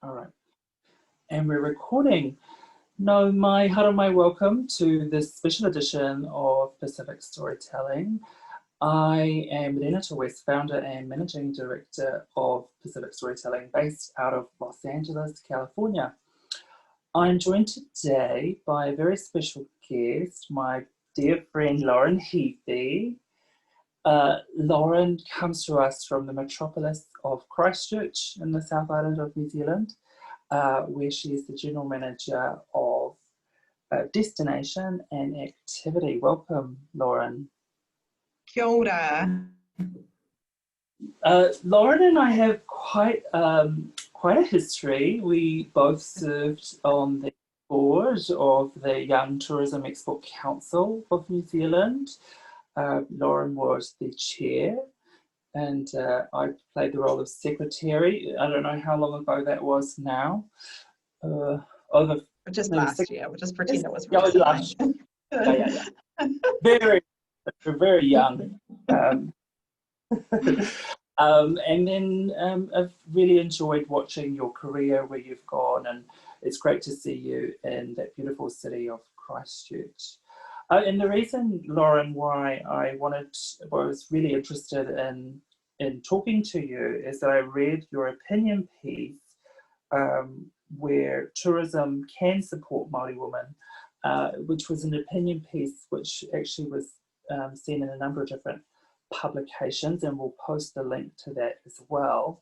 All right. And we're recording. No, my welcome to this special edition of Pacific Storytelling. I am Renata West, founder and managing director of Pacific Storytelling, based out of Los Angeles, California. I'm joined today by a very special guest, my dear friend Loren Heaphy. Loren comes to us from the metropolis of Christchurch in the South Island of New Zealand, where she is the General Manager of Destination and Activity. Welcome, Loren. Kia ora. Loren and I have quite a history. We both served on the board of the Young Tourism Export Council of New Zealand. Loren was the chair, and I played the role of secretary. I don't know how long ago that was now. Just last year. We'll just pretend it was recently. Last year. Yeah. Very young. And then I've really enjoyed watching your career, where you've gone, and it's great to see you in that beautiful city of Christchurch. And the reason, Loren, why I was really interested in talking to you is that I read your opinion piece where tourism can support Māori women, which was an opinion piece which actually was seen in a number of different publications, and we'll post the link to that as well.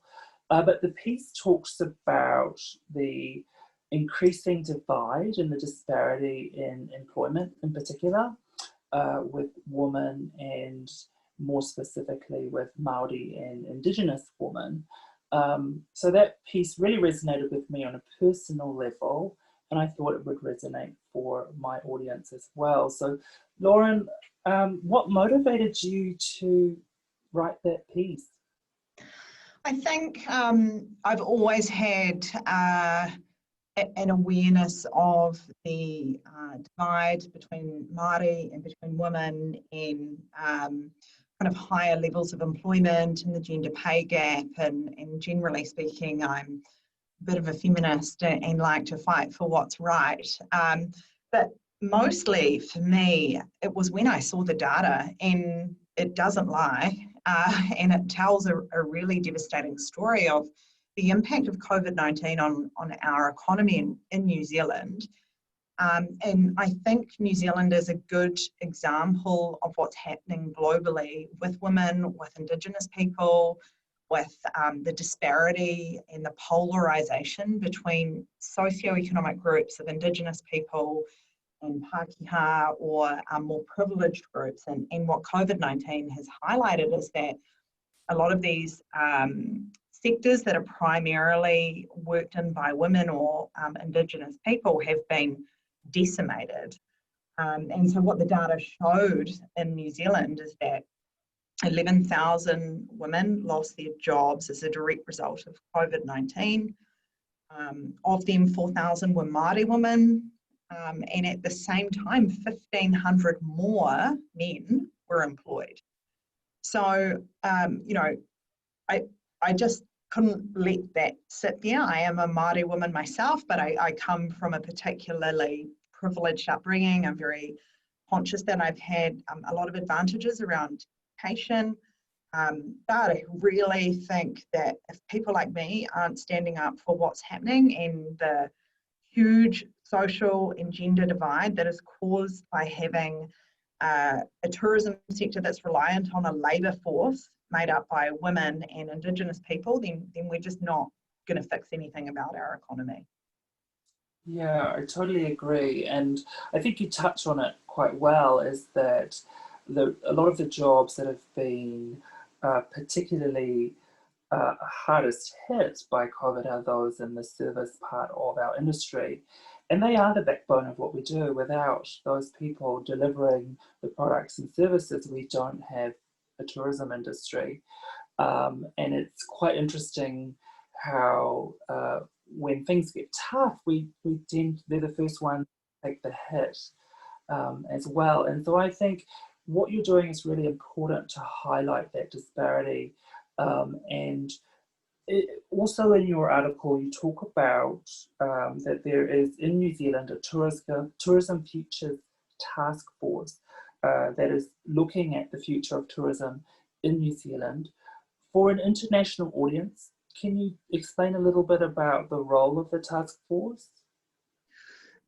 But the piece talks about the increasing divide and the disparity in employment in particular with women, and more specifically with Māori and Indigenous women. So that piece really resonated with me on a personal level, and I thought it would resonate for my audience as well. So Loren, what motivated you to write that piece? I think I've always had an awareness of the divide between Māori and between women, and kind of higher levels of employment and the gender pay gap, and generally speaking, I'm a bit of a feminist and like to fight for what's right. But mostly for me, it was when I saw the data, and it doesn't lie, and it tells a really devastating story of the impact of COVID-19 on our economy in New Zealand. And I think New Zealand is a good example of what's happening globally with women, with Indigenous people, with the disparity and the polarisation between socioeconomic groups of Indigenous people and Pākehā, or more privileged groups. And what COVID-19 has highlighted is that a lot of these sectors that are primarily worked in by women or Indigenous people have been decimated. And so what the data showed in New Zealand is that 11,000 women lost their jobs as a direct result of COVID-19. Of them, 4,000 were Māori women, and at the same time, 1,500 more men were employed. So, I just couldn't let that sit there. I am a Māori woman myself, but I come from a particularly privileged upbringing. I'm very conscious that I've had a lot of advantages around education, but I really think that if people like me aren't standing up for what's happening and the huge social and gender divide that is caused by having a tourism sector that's reliant on a labour force made up by women and Indigenous people, then we're just not going to fix anything about our economy. Yeah, I totally agree. And I think you touch on it quite well, is that a lot of the jobs that have been particularly hardest hit by COVID are those in the service part of our industry. And they are the backbone of what we do. Without those people delivering the products and services, we don't have a tourism industry. And it's quite interesting how when things get tough, they're the first ones to take the hit as well. And so I think what you're doing is really important to highlight that disparity and Also in your article, you talk about that there is in New Zealand a tourism futures task force that is looking at the future of tourism in New Zealand. For an international audience, can you explain a little bit about the role of the task force?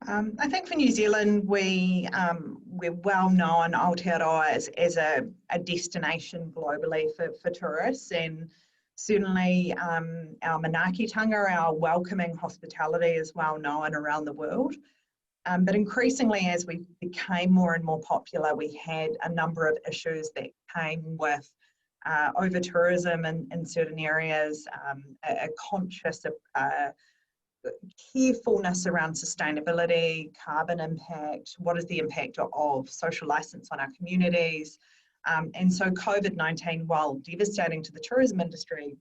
I think for New Zealand, we're well known, Aotearoa, as a destination globally for tourists, and certainly our manaakitanga, our welcoming hospitality is well known around the world. But increasingly, as we became more and more popular, we had a number of issues that came with over tourism in certain areas, a conscious carefulness around sustainability, carbon impact, what is the impact of social license on our communities. And so COVID-19, while devastating to the tourism industry,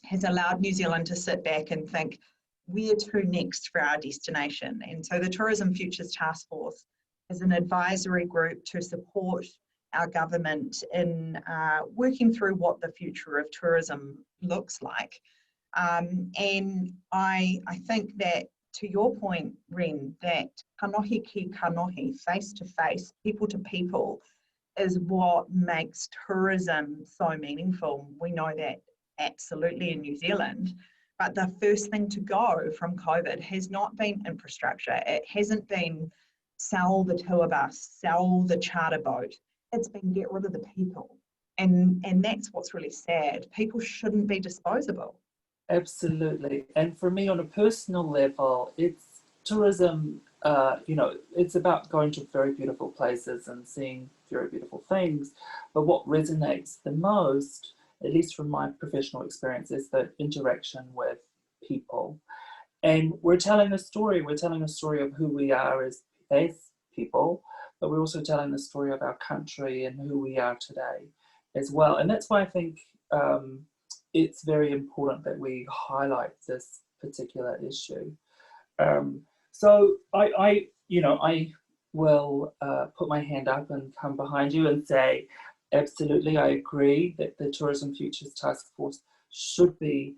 has allowed New Zealand to sit back and think, where to next for our destination? And so the Tourism Futures Task Force is an advisory group to support our government in working through what the future of tourism looks like. And I think that, to your point, Ren, that kanohi ki kanohi, face to face, people to people, is what makes tourism so meaningful. We know that absolutely in New Zealand, but the first thing to go from COVID has not been infrastructure. It hasn't been sell the tour bus, sell the charter boat. It's been get rid of the people. And that's what's really sad. People shouldn't be disposable. Absolutely. And for me, on a personal level, it's tourism, it's about going to very beautiful places and seeing very beautiful things. But what resonates the most, at least from my professional experience, is the interaction with people. And we're telling a story. We're telling a story of who we are as people, but we're also telling the story of our country and who we are today as well. And that's why I think it's very important that we highlight this particular issue. So I will put my hand up and come behind you and say, absolutely, I agree that the Tourism Futures Task Force should be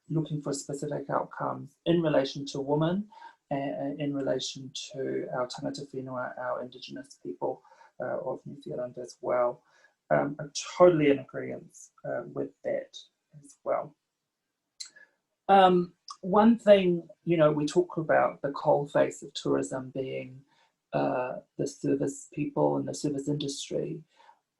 looking for specific outcomes in relation to women and in relation to our tangata whenua, our Indigenous people of New Zealand as well. I'm totally in agreement with that as well. One thing, we talk about the coalface of tourism being the service people and the service industry,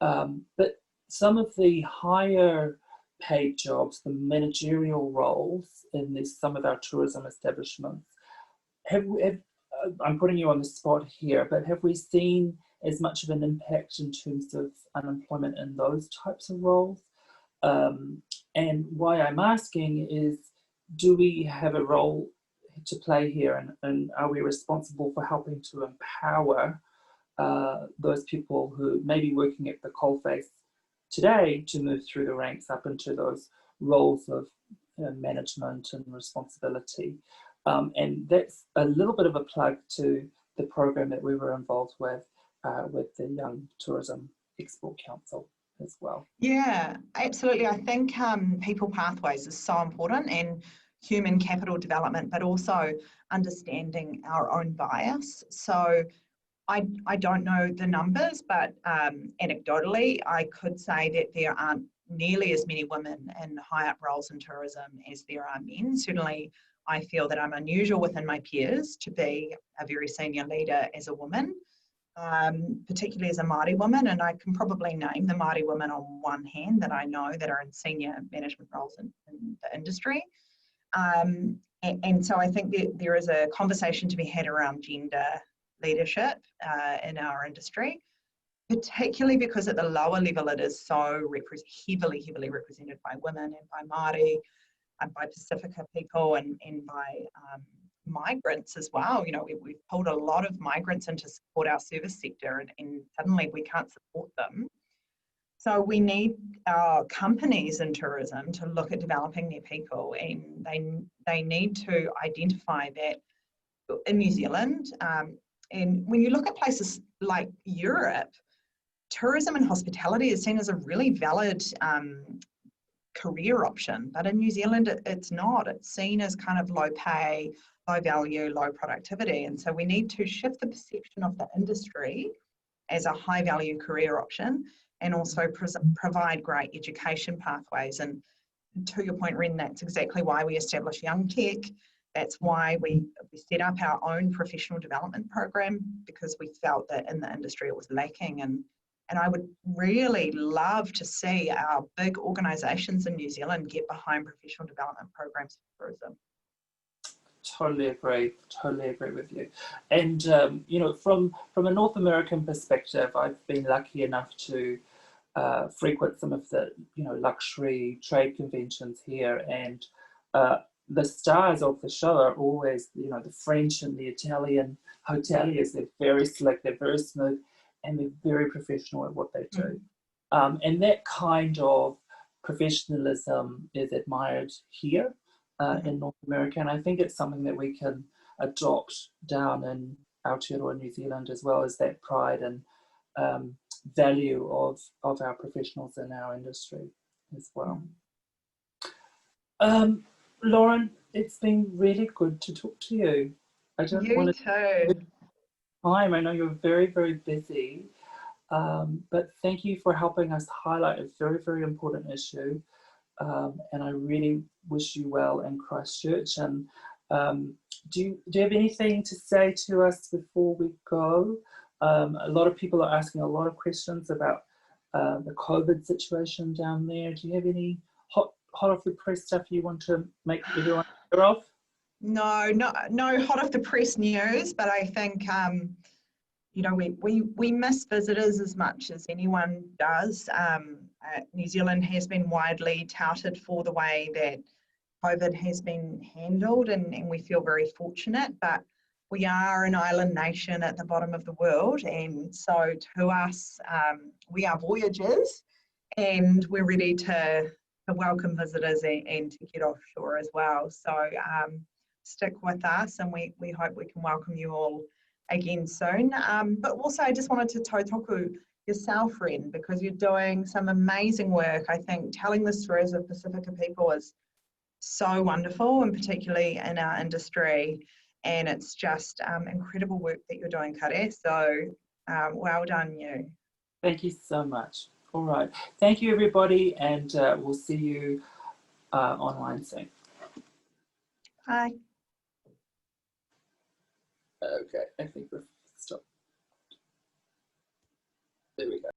but some of the higher paid jobs, the managerial roles in some of our tourism establishments, I'm putting you on the spot here, but have we seen as much of an impact in terms of unemployment in those types of roles? And why I'm asking is, do we have a role to play here, and are we responsible for helping to empower those people who may be working at the coalface today to move through the ranks up into those roles of management and responsibility? And that's a little bit of a plug to the program that we were involved with the Young Tourism Export Council as well. Yeah, absolutely. I think people pathways is so important, and human capital development, but also understanding our own bias. So I don't know the numbers, but anecdotally, I could say that there aren't nearly as many women in high-up roles in tourism as there are men. Certainly, I feel that I'm unusual within my peers to be a very senior leader as a woman, particularly as a Māori woman, and I can probably name the Māori women on one hand that I know that are in senior management roles in the industry. And so I think that there is a conversation to be had around gender leadership in our industry, particularly because at the lower level it is so heavily represented by women and by Māori and by Pacifica people and by migrants as well. We've pulled a lot of migrants in to support our service sector, and suddenly we can't support them. So we need our companies in tourism to look at developing their people, and they need to identify that in New Zealand. And when you look at places like Europe, tourism and hospitality is seen as a really valid career option, but in New Zealand it's not. It's seen as kind of low pay, low value, low productivity, and so we need to shift the perception of the industry as a high value career option, and also provide great education pathways. And to your point, Ren, that's exactly why we established Young Tech. That's why we set up our own professional development program, because we felt that in the industry it was lacking. And I would really love to see our big organisations in New Zealand get behind professional development programs for tourism. Totally agree with you. And you know, from a North American perspective, I've been lucky enough to frequent some of the, you know, luxury trade conventions here, and the stars of the show are always, you know, the French and the Italian hoteliers. They're very slick, they're very smooth, and they're very professional at what they do. And that kind of professionalism is admired here in North America, and I think it's something that we can adopt down in Aotearoa, New Zealand, as well as that pride and value of our professionals in our industry as well. Loren, it's been really good to talk to you. I don't want to time. I know you're very, very busy, but thank you for helping us highlight a very, very important issue. And I really wish you well in Christchurch. And do you have anything to say to us before we go? A lot of people are asking a lot of questions about the COVID situation down there. Do you have any hot off the press stuff you want to make everyone aware of? No hot off the press news, but I think you know, we miss visitors as much as anyone does. New Zealand has been widely touted for the way that COVID has been handled, and we feel very fortunate, but we are an island nation at the bottom of the world, and so to us, we are voyagers, and we're ready to welcome visitors and to get offshore as well. So stick with us, and we hope we can welcome you all again soon. But also I just wanted to tautaku yourself, Ren, because you're doing some amazing work. I think telling the stories of Pacifica people is so wonderful, and particularly in our industry, and it's just incredible work that you're doing, Kare. So well done you. Thank you so much. All right, thank you everybody, and we'll see you online soon. Bye. Okay, I think we've stopped. There we go.